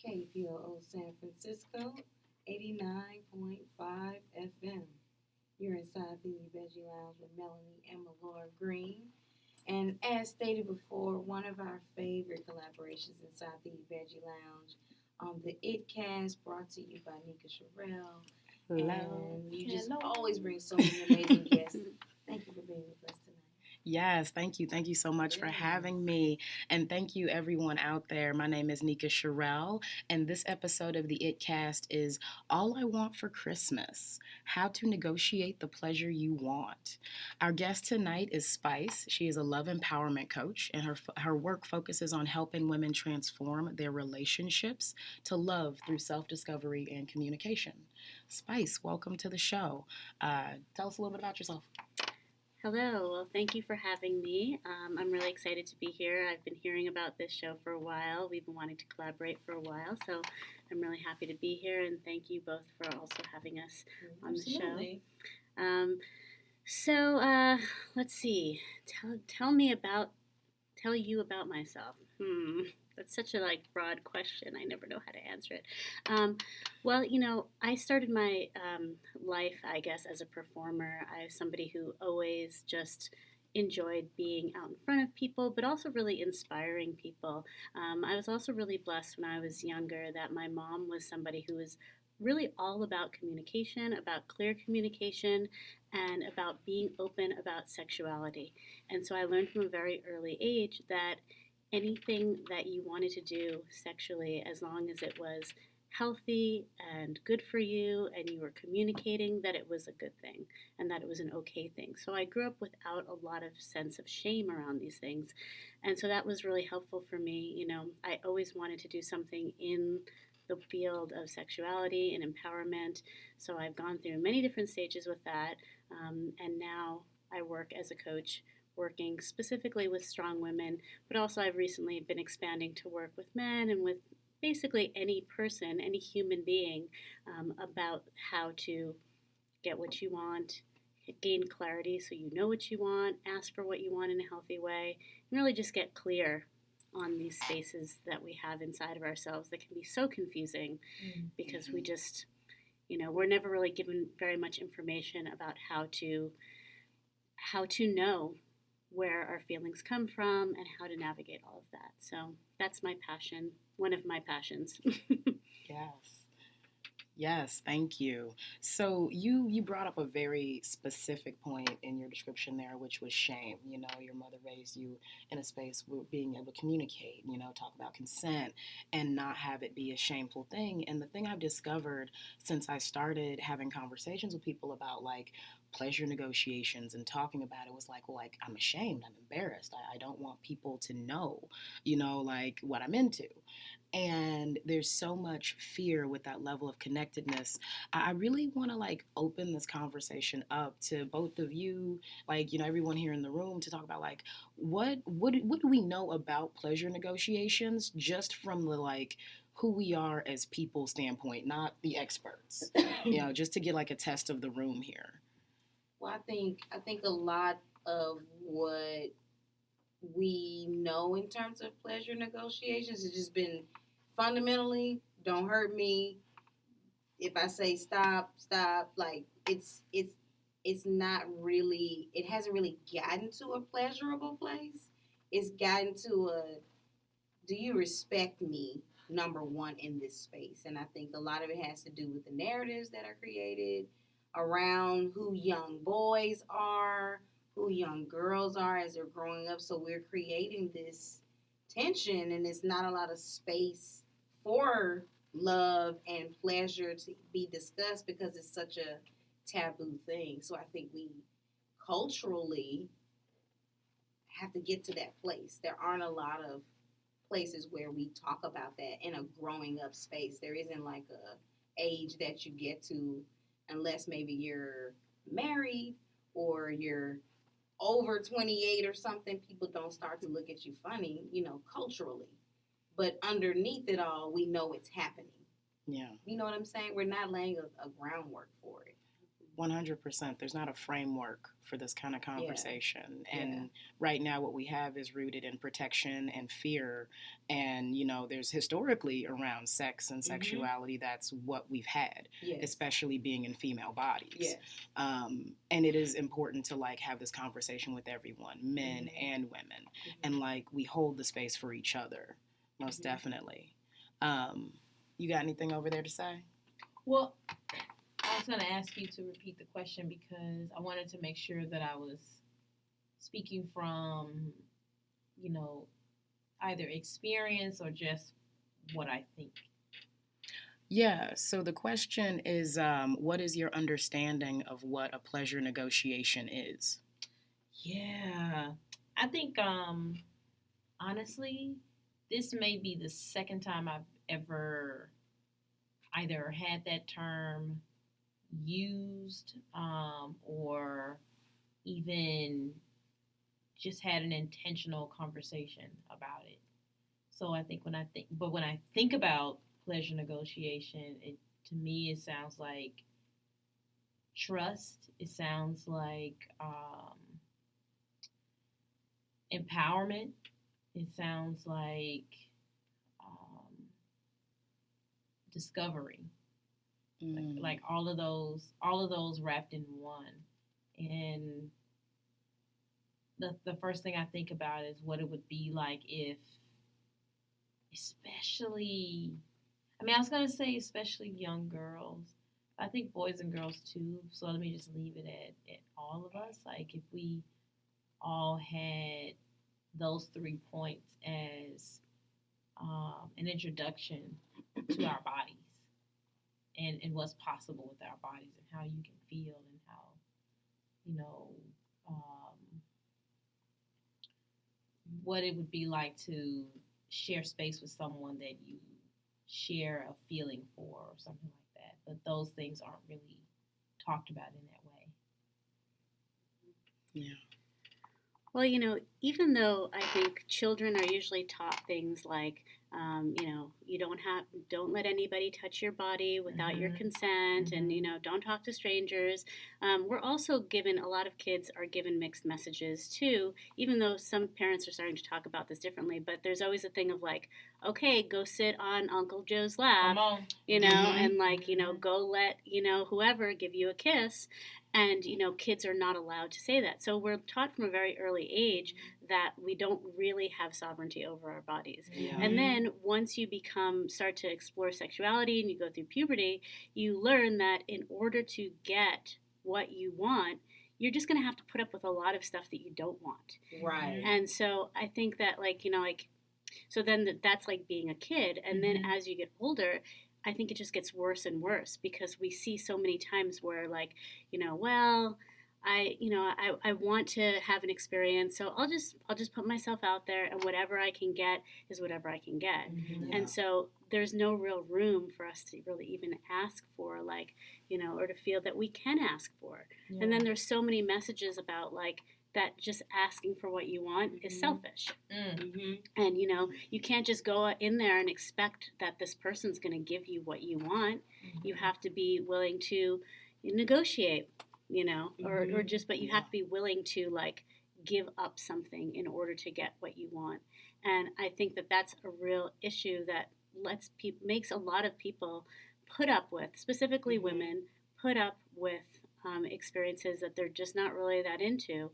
KPOO San Francisco, 89.5 FM. You're inside the Veggie Lounge with Melanie and Melora Green. And as stated before, one of our favorite collaborations inside the Veggie Lounge, the It Cast, brought to you by Nika Sherelle. Hello. And you just always bring so many amazing guests. Thank you for being with us tonight. Yes, thank you. Thank you so much for having me. And thank you, everyone out there. My name is Nika Sherelle, and this episode of the It Cast is All I Want for Christmas: How to Negotiate the Pleasure You Want. Our guest tonight is Spyce. She is a love empowerment coach, and her work focuses on helping women transform their relationships to love through self discovery and communication. Spyce, welcome to the show. Tell us a little bit about yourself. Hello. Well, thank you for having me. I'm really excited to be here. I've been hearing about this show for a while. We've been wanting to collaborate for a while, so I'm really happy to be here, and thank you both for also having us on the show. Let's see. Tell you about myself. That's such a broad question. I never know how to answer it. Well, I started my life, I guess, as a performer. I was somebody who always just enjoyed being out in front of people, but also really inspiring people. I was also really blessed when I was younger that my mom was somebody who was really all about communication, about clear communication, and about being open about sexuality. And so I learned from a very early age that anything that you wanted to do sexually, as long as it was healthy and good for you and you were communicating, that it was a good thing and that it was an okay thing. So I grew up without a lot of sense of shame around these things. And so that was really helpful for me. I always wanted to do something in the field of sexuality and empowerment. So I've gone through many different stages with that. And now I work as a coach, working specifically with strong women, but also I've recently been expanding to work with men and with basically any person, any human being, about how to get what you want, gain clarity so you know what you want, ask for what you want in a healthy way, and really just get clear on these spaces that we have inside of ourselves that can be so confusing because we just, we're never really given very much information about how to know where our feelings come from and how to navigate all of that. So that's my passion, one of my passions. Yes, thank you. So you brought up a very specific point in your description there, which was shame. Your mother raised you in a space where being able to communicate, talk about consent and not have it be a shameful thing. And the thing I've discovered since I started having conversations with people about pleasure negotiations and talking about it was I'm ashamed, I'm embarrassed. I don't want people to know, what I'm into. And there's so much fear with that level of connectedness. I really want to open this conversation up to both of you, everyone here in the room, to talk about what do we know about pleasure negotiations, just from the who we are as people standpoint, not the experts. Just to get a test of the room here. Well, I think a lot of what we know in terms of pleasure negotiations has just been fundamentally, don't hurt me. If I say stop, stop. It's not really. It hasn't really gotten to a pleasurable place. It's gotten to a, do you respect me? Number one in this space, and I think a lot of it has to do with the narratives that are created around who young boys are, who young girls are as they're growing up. So we're creating this tension, and it's not a lot of space for love and pleasure to be discussed because it's such a taboo thing. So I think we culturally have to get to that place. There aren't a lot of places where we talk about that in a growing up space. There isn't a age that you get to unless maybe you're married or you're over 28 or something. People don't start to look at you funny, culturally. But underneath it all, we know it's happening. Yeah. You know what I'm saying? We're not laying a groundwork for it. 100%. There's not a framework for this kind of conversation. Yeah. And right now, what we have is rooted in protection and fear. And, there's historically around sex and sexuality, that's what we've had, especially being in female bodies. Yes. And it is important to, have this conversation with everyone, men and women. And, we hold the space for each other, most definitely. You got anything over there to say? Well, I was going to ask you to repeat the question because I wanted to make sure that I was speaking from, either experience or just what I think. Yeah, so the question is, what is your understanding of what a pleasure negotiation is? Yeah, I think, honestly, this may be the second time I've ever either had that term used or even just had an intentional conversation about it. So I think when I think about pleasure negotiation, to me it sounds like trust. It sounds like empowerment. It sounds like discovery. Like all of those wrapped in one. And the first thing I think about is what it would be like if, especially, I was going to say especially young girls. I think boys and girls too. So let me just leave it at all of us. Like if we all had those 3 points as an introduction to our bodies and what's possible with our bodies and how you can feel and how, what it would be like to share space with someone that you share a feeling for or something like that. But those things aren't really talked about in that way. Yeah. Well, even though I think children are usually taught things like, you don't let anybody touch your body without your consent, and don't talk to strangers. We're also given, a lot of kids are given mixed messages too, even though some parents are starting to talk about this differently. But there's always a thing of like, okay, go sit on Uncle Joe's lap, Come on. and go let whoever give you a kiss. And, kids are not allowed to say that. So we're taught from a very early age that we don't really have sovereignty over our bodies. Yeah. And then once you start to explore sexuality and you go through puberty, you learn that in order to get what you want, you're just going to have to put up with a lot of stuff that you don't want. Right. And so I think that so then that's like being a kid. And then as you get older, I think it just gets worse and worse because we see so many times where I want to have an experience, so I'll just put myself out there, and whatever I can get is whatever I can get. Yeah. And so there's no real room for us to really even ask for or to feel that we can ask for. Yeah. And then there's so many messages about that just asking for what you want is selfish. And you can't just go in there and expect that this person's going to give you what you want. You have to be willing to negotiate, but you have to be willing to give up something in order to get what you want. And I think that that's a real issue that makes a lot of people put up with, specifically women, put up with experiences that they're just not really that into.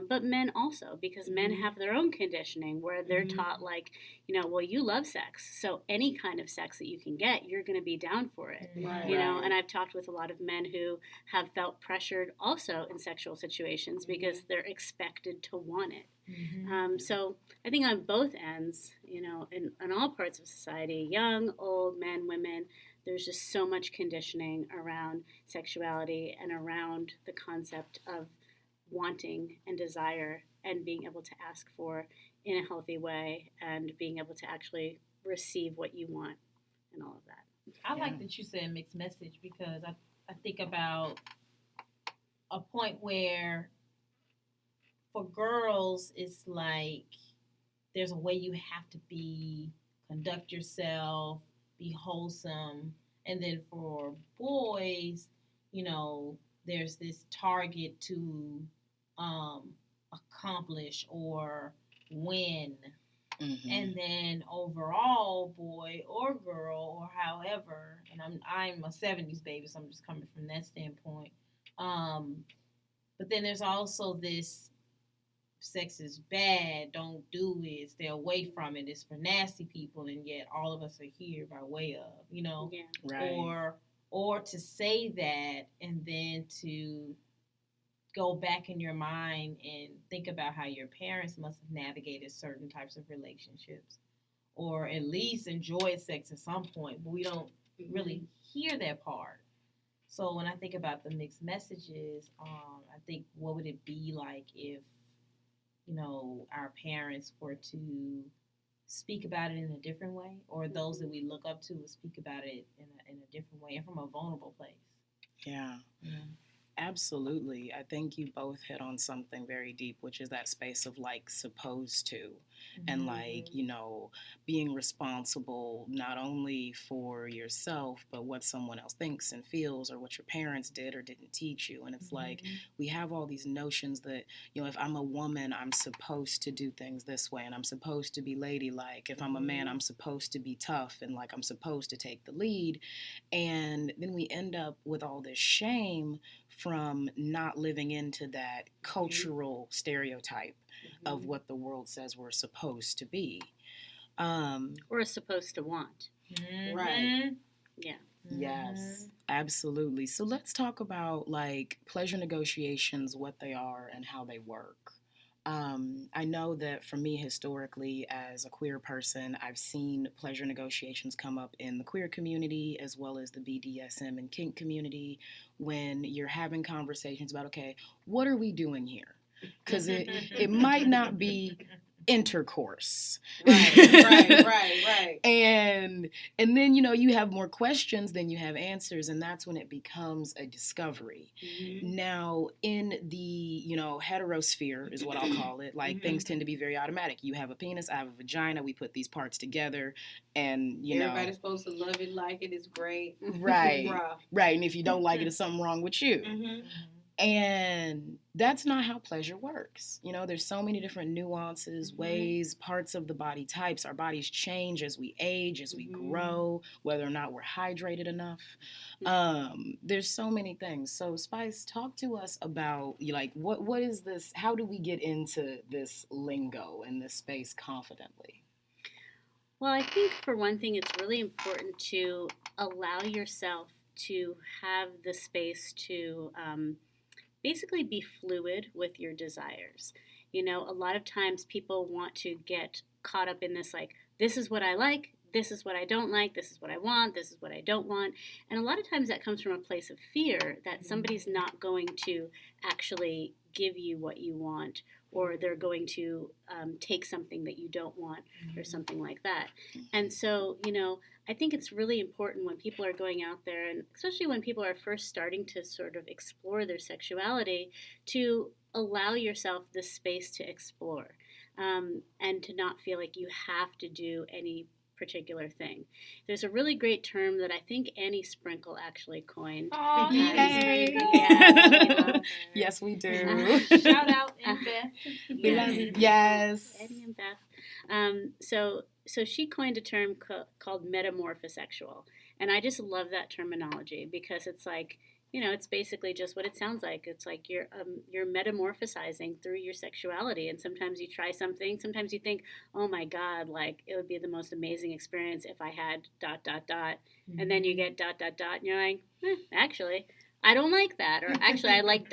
But men also, because men have their own conditioning where they're taught well, you love sex, so any kind of sex that you can get, you're going to be down for it. Right. And I've talked with a lot of men who have felt pressured also in sexual situations because they're expected to want it. So I think on both ends, in all parts of society, young, old, men, women, there's just so much conditioning around sexuality and around the concept of wanting and desire and being able to ask for in a healthy way and being able to actually receive what you want and all of that. I like that you said mixed message because I think about a point where for girls it's like there's a way you have to conduct yourself, be wholesome, and then for boys, there's this target to accomplish or win. Mm-hmm. And then overall, boy or girl or however, and I'm a '70s baby, so I'm just coming from that standpoint. But then there's also this sex is bad, don't do it, stay away from it, it's for nasty people, and yet all of us are here by way of, Yeah. Right. or to say that and then to go back in your mind and think about how your parents must have navigated certain types of relationships or at least enjoyed sex at some point, but we don't really hear that part. So when I think about the mixed messages, I think what would it be like if our parents were to speak about it in a different way, or those that we look up to would speak about it in a different way and from a vulnerable place. Yeah. Yeah. Absolutely. I think you both hit on something very deep, which is that space of like supposed to, and like, being responsible not only for yourself, but what someone else thinks and feels or what your parents did or didn't teach you. And it's like we have all these notions that, if I'm a woman, I'm supposed to do things this way and I'm supposed to be ladylike. If I'm a man, I'm supposed to be tough and like I'm supposed to take the lead. And then we end up with all this shame from not living into that cultural stereotype of what the world says we're supposed to be. Or supposed to want. Right. Yeah. Yes, absolutely. So let's talk about like pleasure negotiations, what they are and how they work. I know that for me, historically, as a queer person, I've seen pleasure negotiations come up in the queer community as well as the BDSM and kink community when you're having conversations about, okay, what are we doing here? Because it might not be intercourse. Right. And then you have more questions than you have answers, and that's when it becomes a discovery. Now in the heterosphere is what I'll call it, like things tend to be very automatic. You have a penis, I have a vagina, we put these parts together, and everybody's supposed to love it, like it, is great. Right. Right. And if you don't like it, it's something wrong with you. And that's not how pleasure works. There's so many different nuances, ways, parts of the body types. Our bodies change as we age, as we grow, whether or not we're hydrated enough. There's so many things. So Spyce, talk to us about like what is this? How do we get into this lingo and this space confidently? Well, I think for one thing, it's really important to allow yourself to have the space to basically be fluid with your desires. A lot of times people want to get caught up in this, like, this is what I like, this is what I don't like, this is what I want, this is what I don't want. And a lot of times that comes from a place of fear that somebody's not going to actually give you what you want, or they're going to take something that you don't want or something like that. And so, I think it's really important when people are going out there, and especially when people are first starting to sort of explore their sexuality, to allow yourself the space to explore and to not feel like you have to do any particular thing. There's a really great term that I think Annie Sprinkle actually coined. Oh, yay! Yeah, yes, we do. Shout out and Beth. Yes. Annie and Beth. So she coined a term called metamorphosexual, and I just love that terminology because it's like, it's basically just what it sounds like. It's like you're metamorphosizing through your sexuality, and sometimes you try something. Sometimes you think, oh my God, like it would be the most amazing experience if I had ... and then you get ... and you're like, actually, I don't like that, or actually, I like ...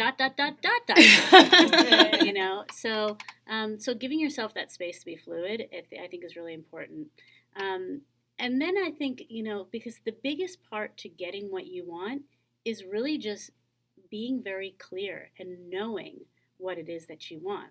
So giving yourself that space to be fluid, I think is really important. And then I think, because the biggest part to getting what you want is really just being very clear and knowing what it is that you want.